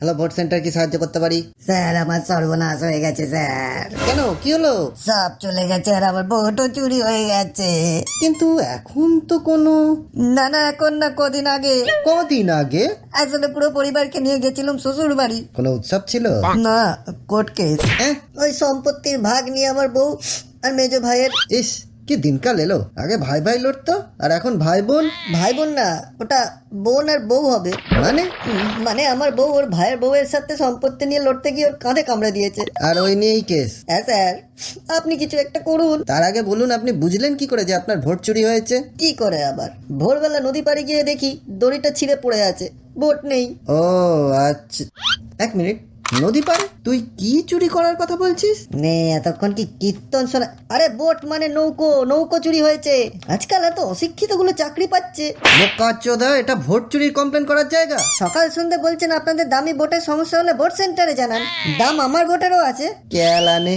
Hello, vote centre, কি সাহায্য করতে পারি? স্যার আমার সর্বনাশ হয়ে গেছে স্যার। কেন, কি হলো? সব চলে গেছে আর আমার ভোটও চুরি হয়ে গেছে। কিন্তু এখন তো কোনো না না, এখন না, কদিন আগে। কদিন আগে আসলে পুরো পরিবারকে নিয়ে গেছিলাম শ্বশুর বাড়ি। কোনো উৎসব ছিল? না, কোর্ট কেস। হ্যাঁ? ওই সম্পত্তির ভাগ নিয়ে আমার বউ আর মেজো ভাইয়ের। ইস, কি দিনকাল এলো! আগে ভাই ভাই লড়তো, আর এখন ভাই বোন। ভাই বোন না, ওটা বোন আর বউ হবে। মানে? মানে আমার বউ ওর ভাইয়ের বউয়ের সাথে সম্পত্তি নিয়ে লড়তে গিয়ে ওর কাঁধে কামড়ে দিয়েছে। আর ওই নিয়েই কেস? হ্যাঁ স্যার, আপনি কিছু একটা করুন। তার আগে বলুন, আপনি বুঝলেন কি করে যে আপনার ভোট চুরি হয়েছে? কি করে আবার? ভোরবেলা নদী পাড়ে গিয়ে দেখি দড়িটা ছিঁড়ে পড়ে আছে, ভোট নেই। ও আচ্ছা, এক মিনিট। নদী পারে তুই কি চুরি করার কথা বলছিস? নে এতক্ষণ কি কীর্তন শোনা? আরে বোট মানে নৌকো, নৌকো চুরি হয়েছে। আজকাল এত অশিক্ষিত গুলো চাকরি পাচ্ছে। বোকাচোদা, এটা ভোট চুরির কমপ্লেন করার জায়গা? সকাল সন্ধ্যে বলছেন আপনাদের দামি বোটের সমস্যা হলে ভোট সেন্টারে জানান। দাম আমার ভোটেরও আছে। কেলানে